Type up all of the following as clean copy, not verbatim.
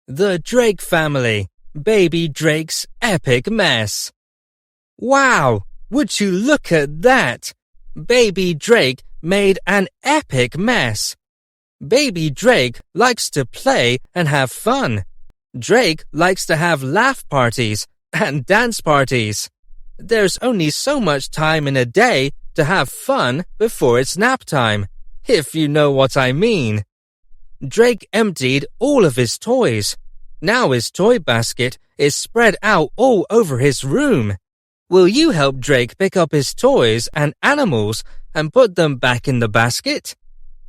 The Jrake Family, Baby Jrake's Epic Mess. Wow! Would you look at that? Baby Jrake made an epic mess. Baby Jrake likes to play and have fun. Jrake likes to have laugh parties and dance parties. There's only so much time in a day to have fun before it's nap time, if you know what I mean. Jrake emptied all of his toys. Now his toy basket is spread out all over his room. Will you help Jrake pick up his toys and animals and put them back in the basket?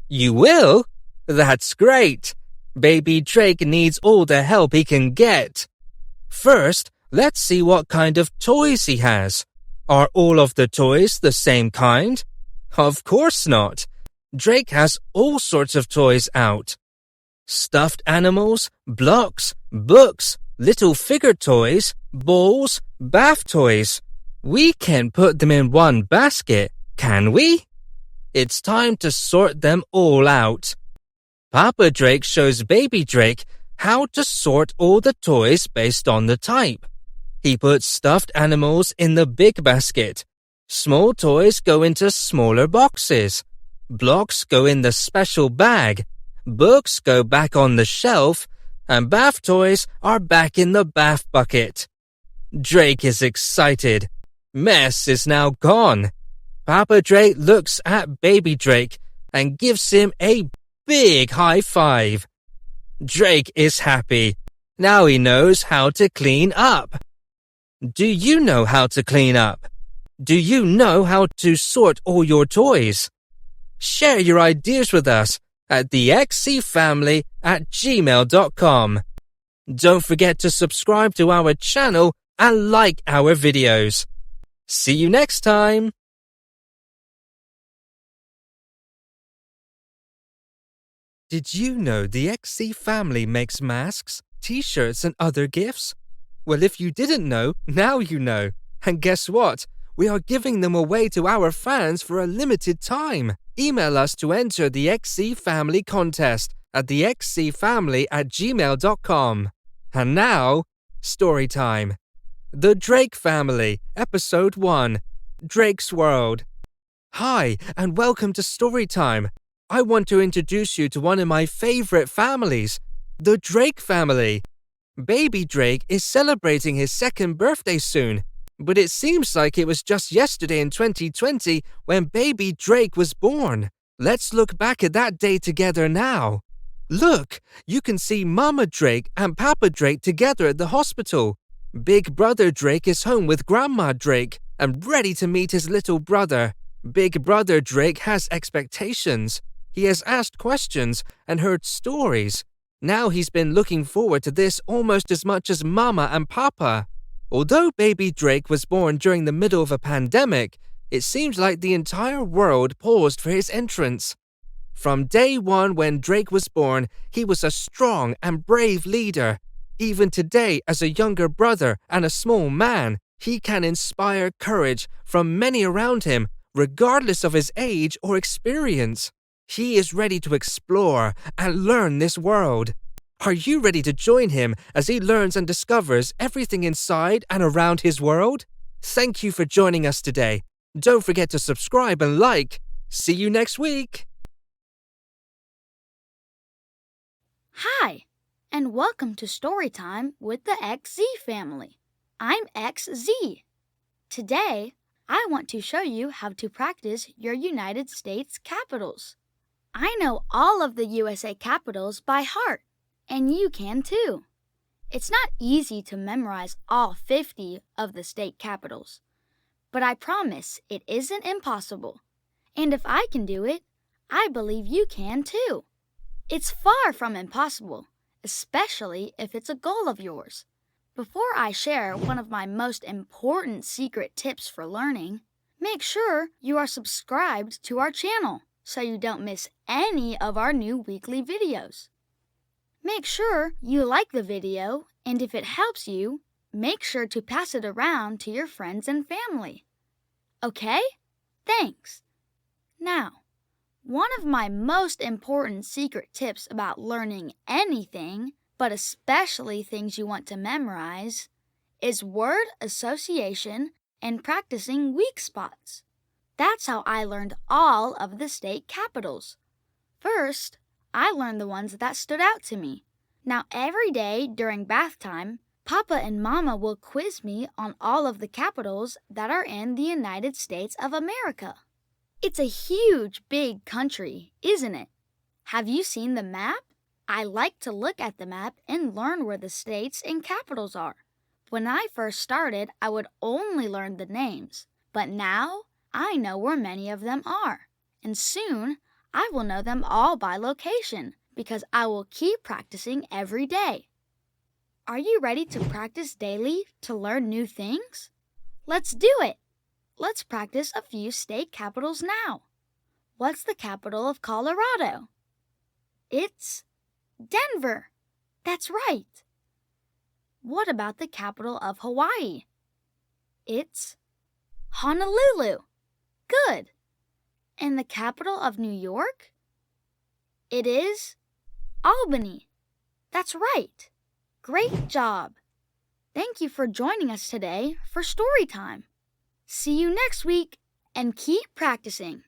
You will? That's great. Baby Jrake needs all the help he can get. First, let's see what kind of toys he has. Are all of the toys the same kind? Of course not. Jrake has all sorts of toys out. Stuffed animals, blocks, books, little figure toys, balls, bath toys. We can't put them in one basket, can we? It's time to sort them all out. Papa Jrake shows Baby Jrake how to sort all the toys based on the type. He puts stuffed animals in the big basket. Small toys go into smaller boxes. Blocks go in the special bag. Books go back on the shelf. And bath toys are back in the bath bucket. Jrake is excited. Mess is now gone. Papa Jrake looks at Baby Jrake and gives him a big high five. Jrake is happy. Now he knows how to clean up. Do you know how to clean up? Do you know how to sort all your toys? Share your ideas with us at thexcfamily@gmail.com. Don't forget to subscribe to our channel and like our videos. See you next time! Did you know the XC family makes masks, t-shirts and other gifts? Well, if you didn't know, now you know. And guess what? We are giving them away to our fans for a limited time. Email us to enter the XC Family contest at thexcfamily@gmail.com. And now, Storytime. The Jrake Family, Episode 1, Drake's World. Hi, and welcome to Storytime. I want to introduce you to one of my favorite families, the Jrake Family. Baby Jrake is celebrating his second birthday soon, but it seems like it was just yesterday in 2020 when Baby Jrake was born. Let's look back at that day together now. Look, you can see Mama Jrake and Papa Jrake together at the hospital. Big Brother Jrake is home with Grandma Jrake and ready to meet his little brother. Big Brother Jrake has expectations. He has asked questions and heard stories. Now he's been looking forward to this almost as much as Mama and Papa. Although Baby Jrake was born during the middle of a pandemic, it seems like the entire world paused for his entrance. From day one when Jrake was born, he was a strong and brave leader. Even today, as a younger brother and a small man, he can inspire courage from many around him, regardless of his age or experience. He is ready to explore and learn this world. Are you ready to join him as he learns and discovers everything inside and around his world? Thank you for joining us today. Don't forget to subscribe and like. See you next week. Hi, and welcome to Storytime with the XZ family. I'm XZ. Today, I want to show you how to practice your United States capitals. I know all of the USA capitals by heart, and you can too. It's not easy to memorize all 50 of the state capitals, but I promise it isn't impossible. And if I can do it, I believe you can too. It's far from impossible, especially if it's a goal of yours. Before I share one of my most important secret tips for learning, make sure you are subscribed to our channel so you don't miss any of our new weekly videos. Make sure you like the video, and if it helps you, make sure to pass it around to your friends and family. Okay? Thanks. Now, one of my most important secret tips about learning anything but especially things you want to memorize, is word association and practicing weak spots. That's how I learned all of the state capitals. First, I learned the ones that stood out to me. Now, every day during bath time, Papa and Mama will quiz me on all of the capitals that are in the United States of America. It's a huge, big country, isn't it? Have you seen the map? I like to look at the map and learn where the states and capitals are. When I first started, I would only learn the names, but now I know where many of them are, and soon I will know them all by location because I will keep practicing every day. Are you ready to practice daily to learn new things? Let's do it! Let's practice a few state capitals now. What's the capital of Colorado? It's Denver. That's right. What about the capital of Hawaii? It's Honolulu. Good. And the capital of New York? It is Albany. That's right. Great job. Thank you for joining us today for Storytime. See you next week and keep practicing.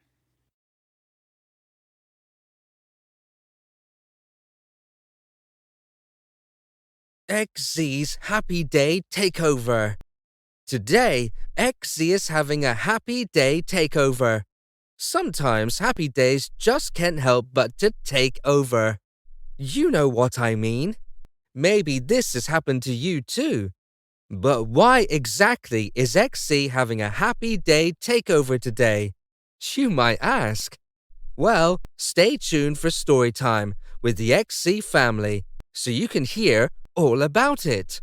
XZ's Happy Day Takeover. Today, XZ is having a happy day takeover. Sometimes happy days just can't help but to take over. You know what I mean. Maybe this has happened to you too. But why exactly is XZ having a happy day takeover today? You might ask. Well, stay tuned for Storytime with the XZ family so you can hear all about it.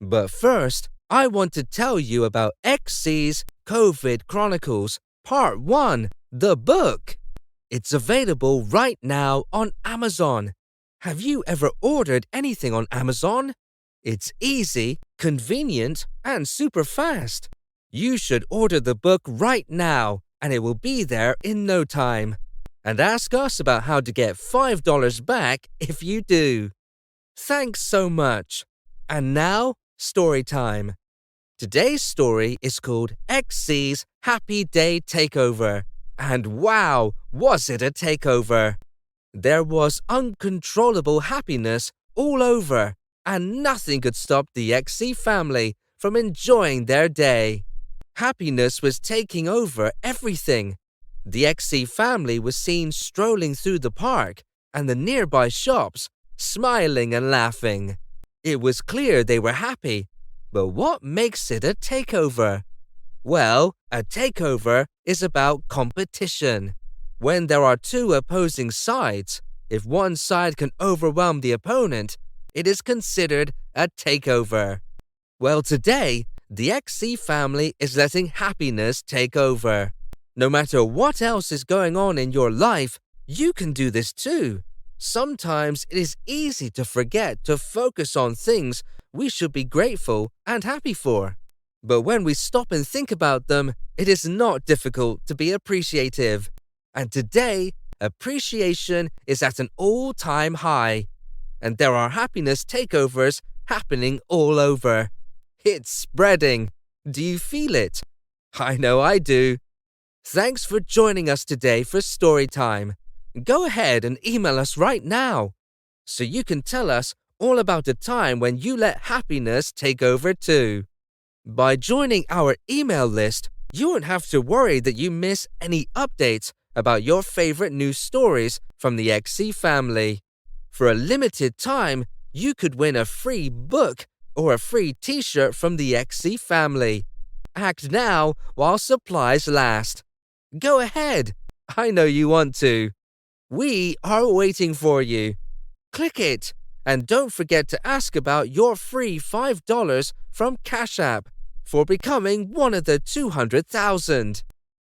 But first, I want to tell you about XZ's COVID Chronicles Part 1, the book. It's available right now on Amazon. Have you ever ordered anything on Amazon? It's easy, convenient, and super fast. You should order the book right now, and it will be there in no time. And ask us about how to get $5 back if you do. Thanks so much. And now, story time. Today's story is called XZ's Happy Day Takeover. And wow, was it a takeover! There was uncontrollable happiness all over, and nothing could stop the XZ family from enjoying their day. Happiness was taking over everything. The XZ family was seen strolling through the park and the nearby shops, smiling and laughing. It was clear they were happy, but what makes it a takeover? Well, a takeover is about competition. When there are two opposing sides, if one side can overwhelm the opponent, it is considered a takeover. Well, today, the XZ family is letting happiness take over. No matter what else is going on in your life, you can do this too. Sometimes it is easy to forget to focus on things we should be grateful and happy for. But when we stop and think about them, it is not difficult to be appreciative. And today, appreciation is at an all-time high. And there are happiness takeovers happening all over. It's spreading. Do you feel it? I know I do. Thanks for joining us today for Storytime. Go ahead and email us right now so you can tell us all about a time when you let happiness take over too. By joining our email list, you won't have to worry that you miss any updates about your favorite news stories from the XZ family. For a limited time, you could win a free book or a free t-shirt from the XZ family. Act now while supplies last. Go ahead. I know you want to. We are waiting for you. Click it. And don't forget to ask about your free $5 from Cash App for becoming one of the 200,000.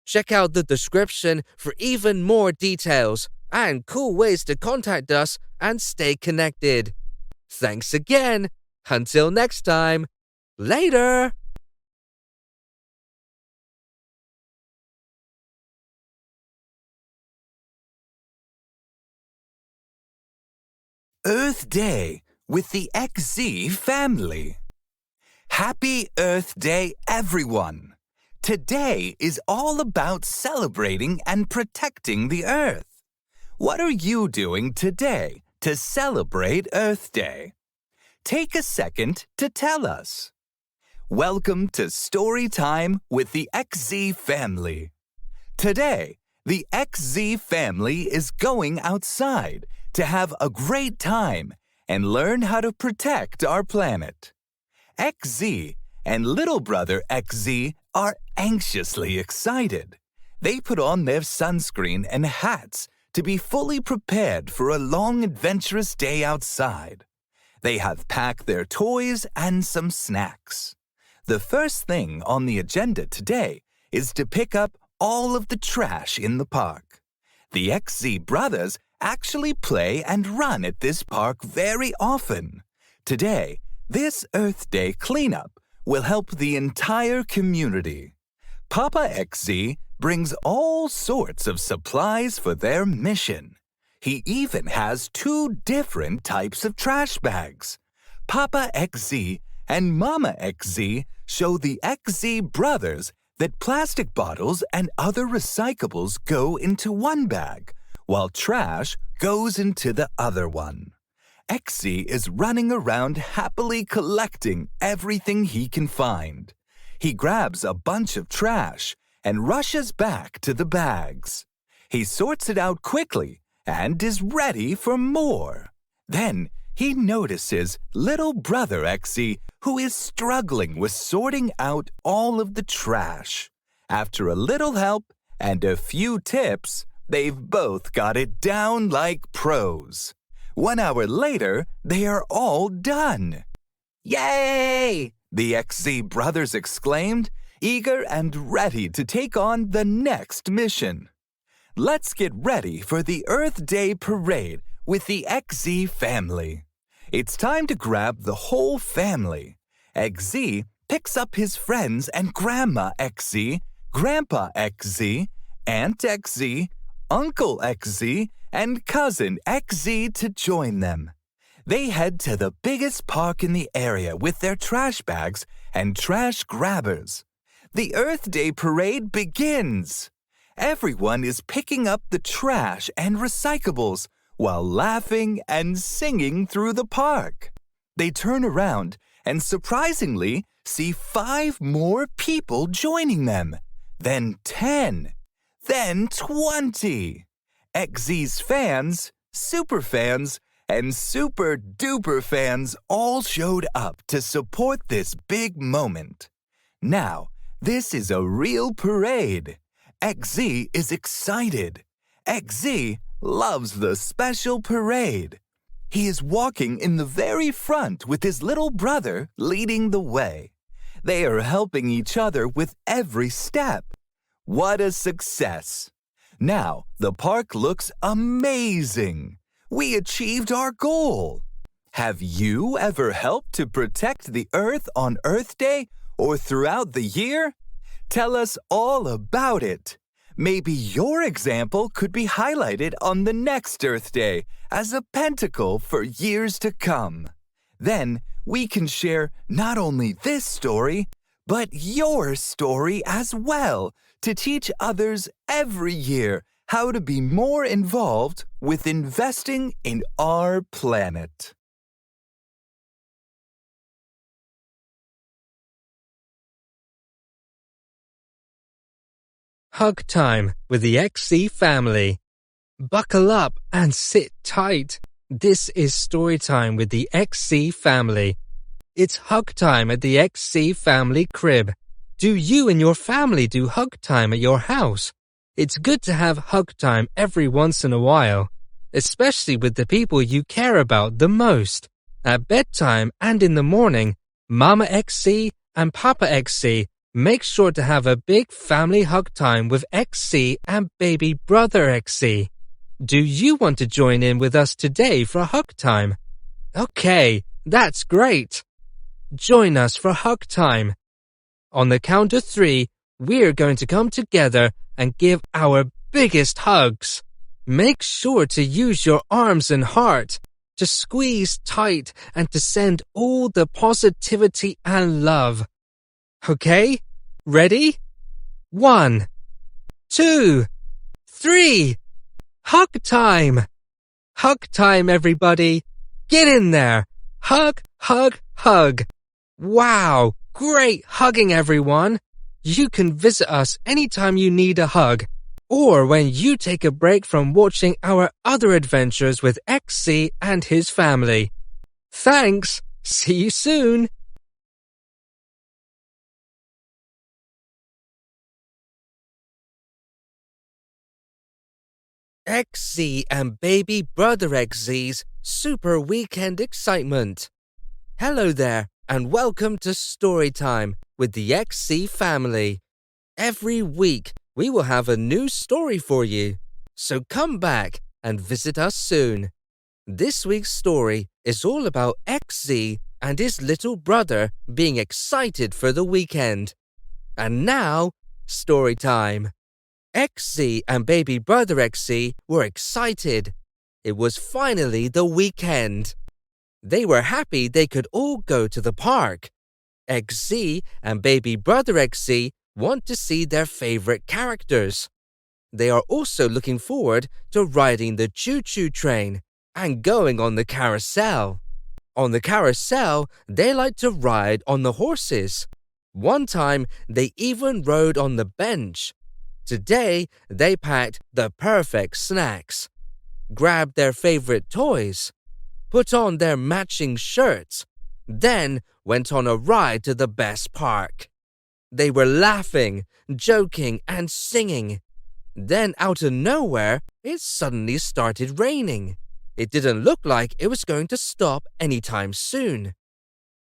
Check out the description for even more details and cool ways to contact us and stay connected. Thanks again. Until next time. Later. Earth Day with the XZ family. Happy Earth Day, everyone! Today is all about celebrating and protecting the Earth. What are you doing today to celebrate Earth Day? Take a second to tell us. Welcome to Storytime with the XZ family. Today, the XZ family is going outside to have a great time and learn how to protect our planet. XZ and little brother XZ are anxiously excited. They put on their sunscreen and hats to be fully prepared for a long, adventurous day outside. They have packed their toys and some snacks. The first thing on the agenda today is to pick up all of the trash in the park. The XZ brothers actually play and run at this park very often. Today, this Earth Day cleanup will help the entire community. Papa XZ brings all sorts of supplies for their mission. He even has 2 different types of trash bags. Papa XZ and Mama XZ show the XZ brothers that plastic bottles and other recyclables go into one bag, while trash goes into the other one. XZ is running around happily collecting everything he can find. He grabs a bunch of trash and rushes back to the bags. He sorts it out quickly and is ready for more. Then he notices little brother XZ, who is struggling with sorting out all of the trash. After a little help and a few tips, they've both got it down like pros. 1 hour later, they are all done. Yay! The XZ brothers exclaimed, eager and ready to take on the next mission. Let's get ready for the Earth Day parade with the XZ family. It's time to grab the whole family. XZ picks up his friends and Grandma XZ, Grandpa XZ, Aunt XZ, Uncle XZ, and Cousin XZ to join them. They head to the biggest park in the area with their trash bags and trash grabbers. The Earth Day parade begins. Everyone is picking up the trash and recyclables while laughing and singing through the park. They turn around and surprisingly see 5 more people joining them, then 10, then 20. XZ's fans, super fans, and super duper fans all showed up to support this big moment. Now, this is a real parade. XZ is excited. XZ loves the special parade. He is walking in the very front with his little brother leading the way. They are helping each other with every step. What a success! Now, the park looks amazing. We achieved our goal. Have you ever helped to protect the Earth on Earth Day or throughout the year? Tell us all about it. Maybe your example could be highlighted on the next Earth Day as a pentacle for years to come. Then we can share not only this story, but your story as well to teach others every year how to be more involved with investing in our planet. Hug time with the XZ family. Buckle up and sit tight. This is Storytime with the XZ family. It's hug time at the XZ family crib. Do you and your family do hug time at your house? It's good to have hug time every once in a while, especially with the people you care about the most. At bedtime and in the morning, Mama XZ and Papa XZ make sure to have a big family hug time with XZ and baby brother XZ. Do you want to join in with us today for hug time? Okay, that's great. Join us for hug time. On the count of 3, we're going to come together and give our biggest hugs. Make sure to use your arms and heart. to squeeze tight and to send all the positivity and love. Okay? Ready? 1, 2, 3. Hug time! Hug time, everybody! Get in there! Hug, hug, hug! Wow! Great hugging, everyone! You can visit us anytime you need a hug, or when you take a break from watching our other adventures with XC and his family. Thanks! See you soon! XZ and baby brother XZ's Super Weekend Excitement. Hello there, and welcome to Storytime with the XZ family. Every week, we will have a new story for you, so come back and visit us soon. This week's story is all about XZ and his little brother being excited for the weekend. And now, Storytime. XZ and baby brother XZ were excited. It was finally the weekend. They were happy they could all go to the park. XZ and baby brother XZ want to see their favorite characters. They are also looking forward to riding the choo-choo train and going on the carousel. On the carousel, they like to ride on the horses. One time, they even rode on the bench. Today, they packed the perfect snacks, grabbed their favorite toys, put on their matching shirts, then went on a ride to the best park. They were laughing, joking, and singing. Then, out of nowhere, it suddenly started raining. It didn't look like it was going to stop anytime soon.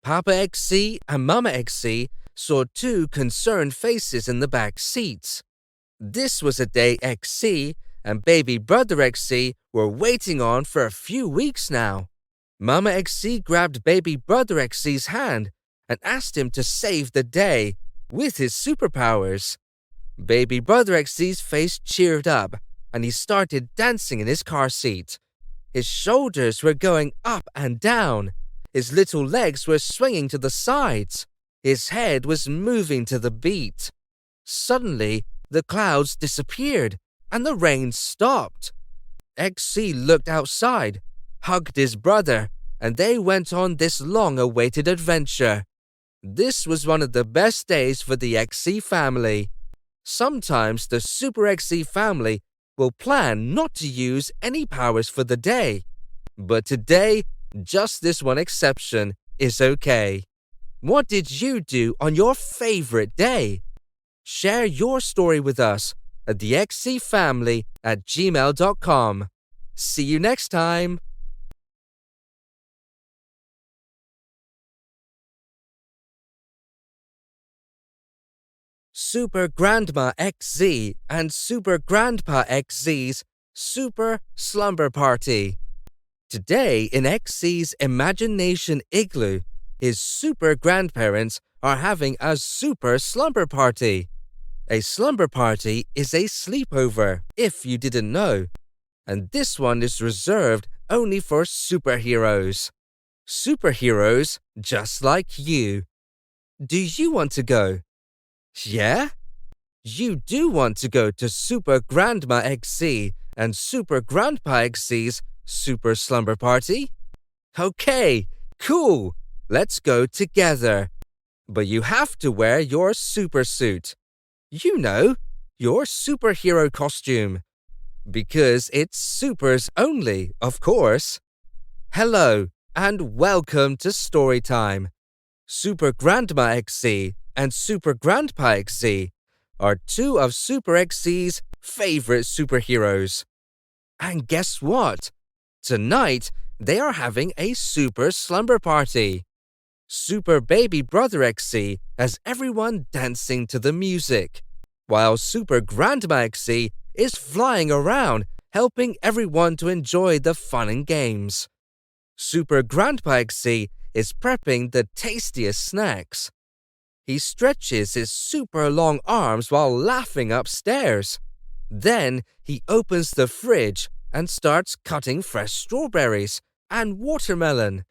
Papa XC and Mama XC saw two concerned faces in the back seats. This was a day XC and baby brother XC were waiting on for a few weeks now. Mama XC grabbed baby brother XC's hand and asked him to save the day with his superpowers. Baby brother XC's face cheered up and he started dancing in his car seat. His shoulders were going up and down. His little legs were swinging to the sides. His head was moving to the beat. Suddenly, the clouds disappeared and the rain stopped. XC looked outside, hugged his brother, and they went on this long-awaited adventure. This was one of the best days for the XC family. Sometimes the Super XC family will plan not to use any powers for the day. But today, just this one exception is okay. What did you do on your favorite day? Share your story with us at thexcfamily@gmail.com. See you next time. Super Grandma XZ and Super Grandpa XZ's Super Slumber Party. Today in XZ's Imagination Igloo, his super grandparents are having a super slumber party. A slumber party is a sleepover, if you didn't know. And this one is reserved only for superheroes. Superheroes just like you. Do you want to go? Yeah? You do want to go to Super Grandma XZ and Super Grandpa XZ's Super Slumber Party? Okay, cool. Let's go together. But you have to wear your super suit. You know, your superhero costume. Because it's supers only, of course. Hello, and welcome to Storytime. Super Grandma XZ and Super Grandpa XZ are two of Super XZ's favorite superheroes. And guess what? Tonight, they are having a super slumber party. Super Baby Brother XZ has everyone dancing to the music, while Super Grandma XZ is flying around helping everyone to enjoy the fun and games. Super Grandpa XZ is prepping the tastiest snacks. He stretches his super long arms while laughing upstairs. Then he opens the fridge and starts cutting fresh strawberries and watermelon.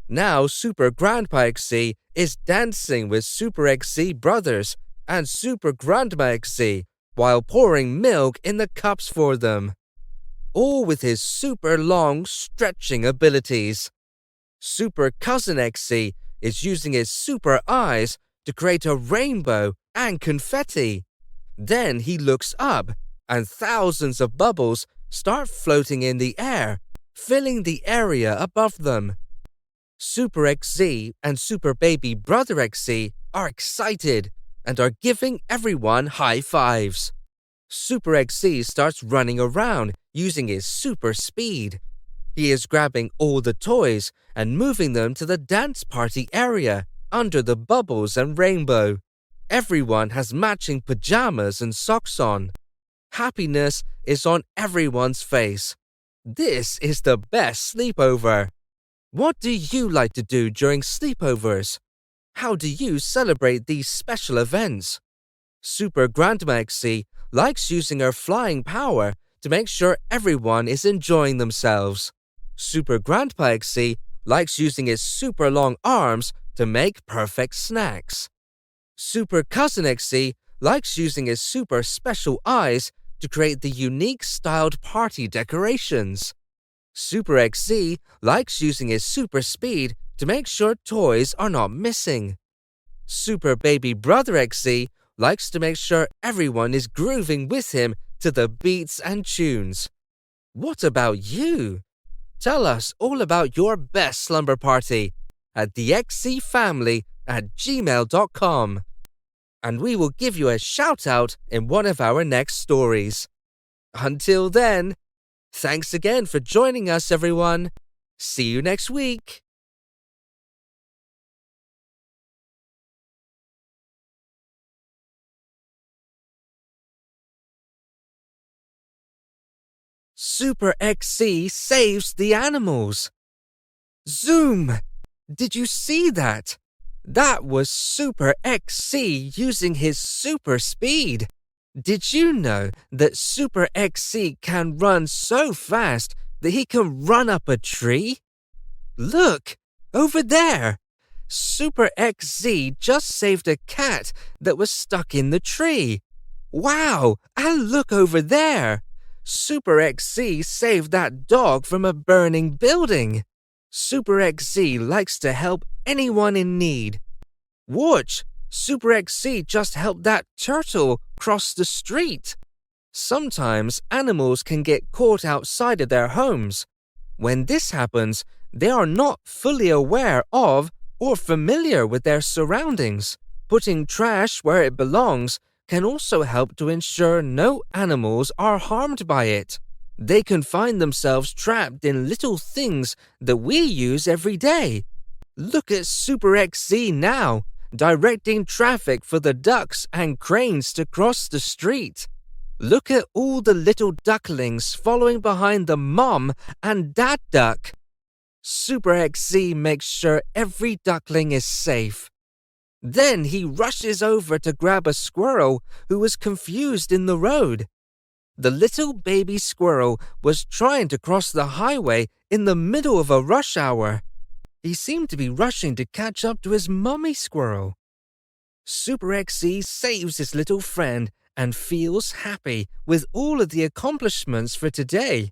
Now Super Grandpa XZ is dancing with Super XZ brothers and Super Grandma XZ while pouring milk in the cups for them, all with his super long stretching abilities. Super Cousin XZ is using his super eyes to create a rainbow and confetti. Then he looks up, and thousands of bubbles start floating in the air, filling the area above them. Super XZ and Super Baby Brother XZ are excited and are giving everyone high fives. Super XZ starts running around using his super speed. He is grabbing all the toys and moving them to the dance party area under the bubbles and rainbow. Everyone has matching pajamas and socks on. Happiness is on everyone's face. This is the best sleepover. What do you like to do during sleepovers? How do you celebrate these special events? Super Grandma XZ likes using her flying power to make sure everyone is enjoying themselves. Super Grandpa XZ likes using his super long arms to make perfect snacks. Super Cousin XZ likes using his super special eyes to create the unique styled party decorations. Super XZ likes using his super speed to make sure toys are not missing. Super Baby Brother XZ likes to make sure everyone is grooving with him to the beats and tunes. What about you? Tell us all about your best slumber party at thexzfamily@gmail.com, and we will give you a shout out in one of our next stories. Until then, thanks again for joining us, everyone. See you next week. Super XZ saves the animals. Zoom! Did you see that? That was Super XZ using his super speed. Did you know that Super XZ can run so fast that he can run up a tree? Look, over there. Super XZ just saved a cat that was stuck in the tree. Wow, and look over there. Super XZ saved that dog from a burning building. Super XZ likes to help anyone in need. Watch, Super XZ just helped that turtle cross the street. Sometimes animals can get caught outside of their homes. When this happens, they are not fully aware of or familiar with their surroundings. Putting trash where it belongs can also help to ensure no animals are harmed by it. They can find themselves trapped in little things that we use every day. Look at Super XZ now, directing traffic for the ducks and cranes to cross the street. Look at all the little ducklings following behind the mom and dad duck. Super XZ makes sure every duckling is safe. Then he rushes over to grab a squirrel who was confused in the road. The little baby squirrel was trying to cross the highway in the middle of a rush hour. He seemed to be rushing to catch up to his mummy squirrel. Super XZ saves his little friend and feels happy with all of the accomplishments for today.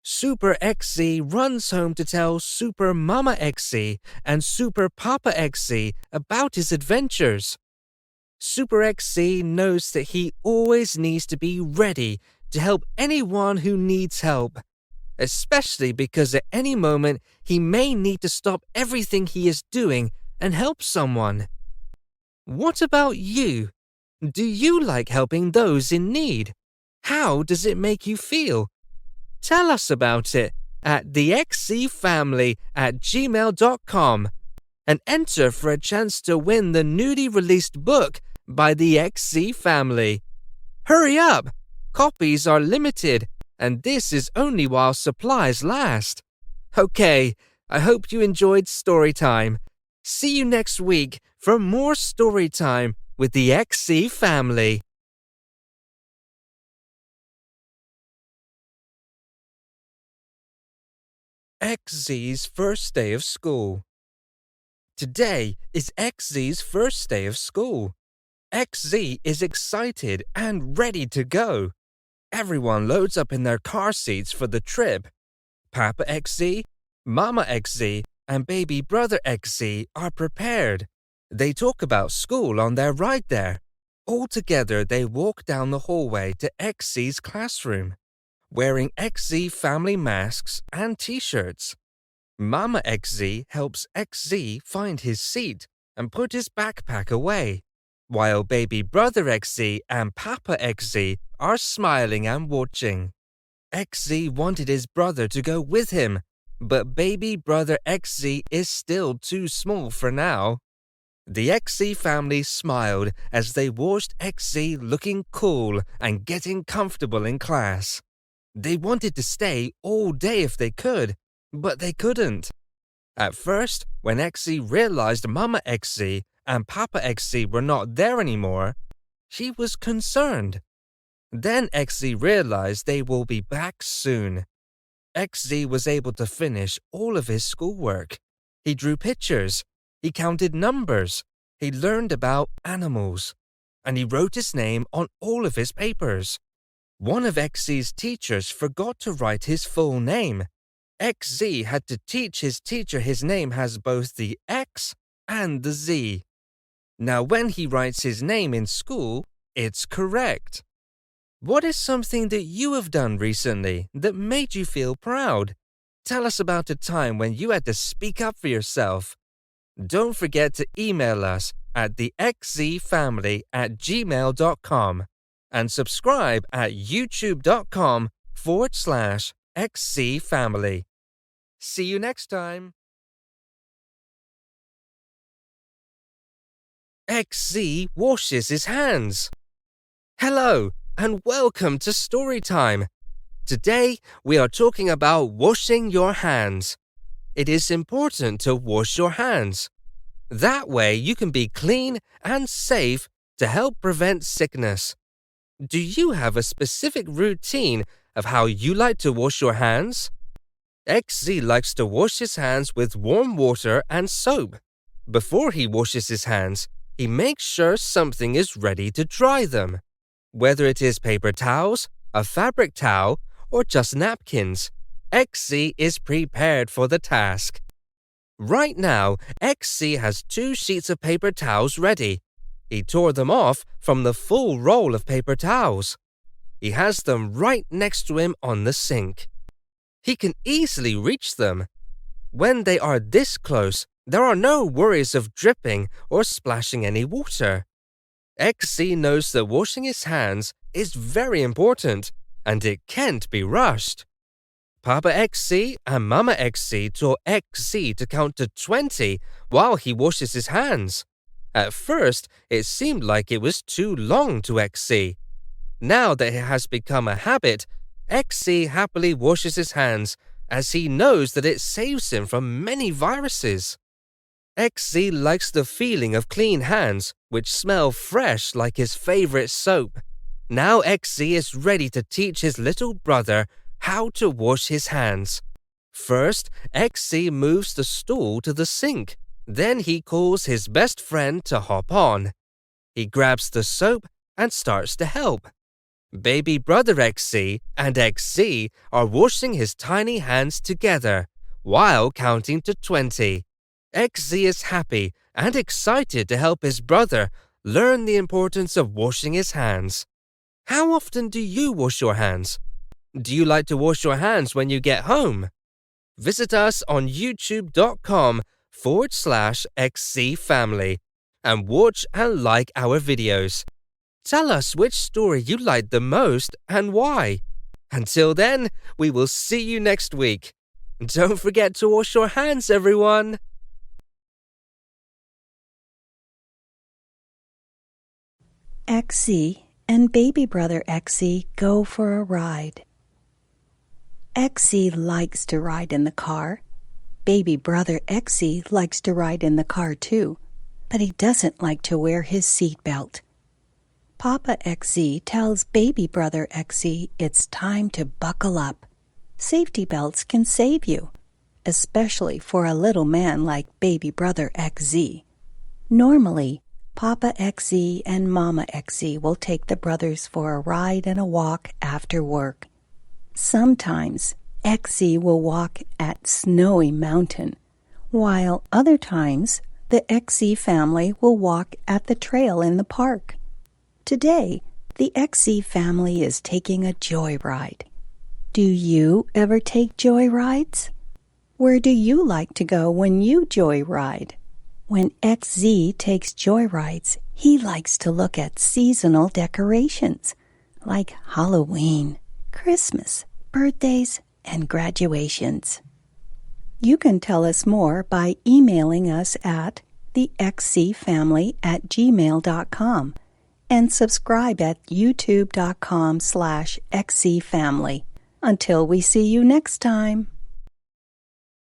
Super XZ runs home to tell Super Mama XZ and Super Papa XZ about his adventures. Super XZ knows that he always needs to be ready to help anyone who needs help, especially because at any moment he may need to stop everything he is doing and help someone. What about you? Do you like helping those in need? How does it make you feel? Tell us about it at thexzfamily@gmail.com and enter for a chance to win the newly released book by the XZ family. Hurry up! Copies are limited, and this is only while supplies last. Okay, I hope you enjoyed Storytime. See you next week for more Storytime with the XZ family. XZ's first day of school. Today is XZ's first day of school. XZ is excited and ready to go. Everyone loads up in their car seats for the trip. Papa XZ, Mama XZ, and baby brother XZ are prepared. They talk about school on their ride there. All together they walk down the hallway to XZ's classroom, wearing XZ family masks and t-shirts. Mama XZ helps XZ find his seat and put his backpack away, while baby brother XZ and Papa XZ are smiling and watching. XZ wanted his brother to go with him, but baby brother XZ is still too small for now. The XZ family smiled as they watched XZ looking cool and getting comfortable in class. They wanted to stay all day if they could, but they couldn't. At first, when XZ realized Mama XZ and Papa XZ were not there anymore, she was concerned. Then XZ realized they will be back soon. XZ was able to finish all of his schoolwork. He drew pictures, he counted numbers, he learned about animals, and he wrote his name on all of his papers. One of XZ's teachers forgot to write his full name. XZ had to teach his teacher his name has both the X and the Z. Now when he writes his name in school, it's correct. What is something that you have done recently that made you feel proud? Tell us about a time when you had to speak up for yourself. Don't forget to email us at thexzfamily@gmail.com and subscribe at youtube.com/xzfamily. See you next time. XZ washes his hands. Hello and welcome to Storytime. Today we are talking about washing your hands. It is important to wash your hands. That way you can be clean and safe to help prevent sickness. Do you have a specific routine of how you like to wash your hands? XZ likes to wash his hands with warm water and soap. Before he washes his hands, he makes sure something is ready to dry them. Whether it is paper towels, a fabric towel, or just napkins, XZ is prepared for the task. Right now, XZ has 2 sheets of paper towels ready. He tore them off from the full roll of paper towels. He has them right next to him on the sink. He can easily reach them. When they are this close, there are no worries of dripping or splashing any water. XZ knows that washing his hands is very important and it can't be rushed. Papa XZ and Mama XZ taught XZ to count to 20 while he washes his hands. At first, it seemed like it was too long to XZ. Now that it has become a habit, XZ happily washes his hands as he knows that it saves him from many viruses. XZ likes the feeling of clean hands, which smell fresh like his favorite soap. Now XZ is ready to teach his little brother how to wash his hands. First, XZ moves the stool to the sink. Then he calls his best friend to hop on. He grabs the soap and starts to help. Baby brother XZ and XZ are washing his tiny hands together while counting to 20. XZ is happy and excited to help his brother learn the importance of washing his hands. How often do you wash your hands? Do you like to wash your hands when you get home? Visit us on youtube.com/xzfamily and watch and like our videos. Tell us which story you liked the most and why. Until then, we will see you next week. Don't forget to wash your hands, everyone. XZ and baby brother XZ go for a ride. XZ likes to ride in the car. Baby brother XZ likes to ride in the car too, but he doesn't like to wear his seatbelt. Papa XZ tells baby brother XZ it's time to buckle up. Safety belts can save you. especially for a little man like baby brother XZ. Normally, Papa XZ and Mama XZ will take the brothers for a ride and a walk after work. Sometimes, XZ will walk at Snowy Mountain, while other times, the XZ family will walk at the trail in the park. Today, the XZ family is taking a joyride. Do you ever take joyrides? Where do you like to go when you joyride? When XZ takes joyrides, he likes to look at seasonal decorations like Halloween, Christmas, birthdays, and graduations. You can tell us more by emailing us at thexcfamily@gmail.com and subscribe at youtube.com/xcfamily. Until we see you next time.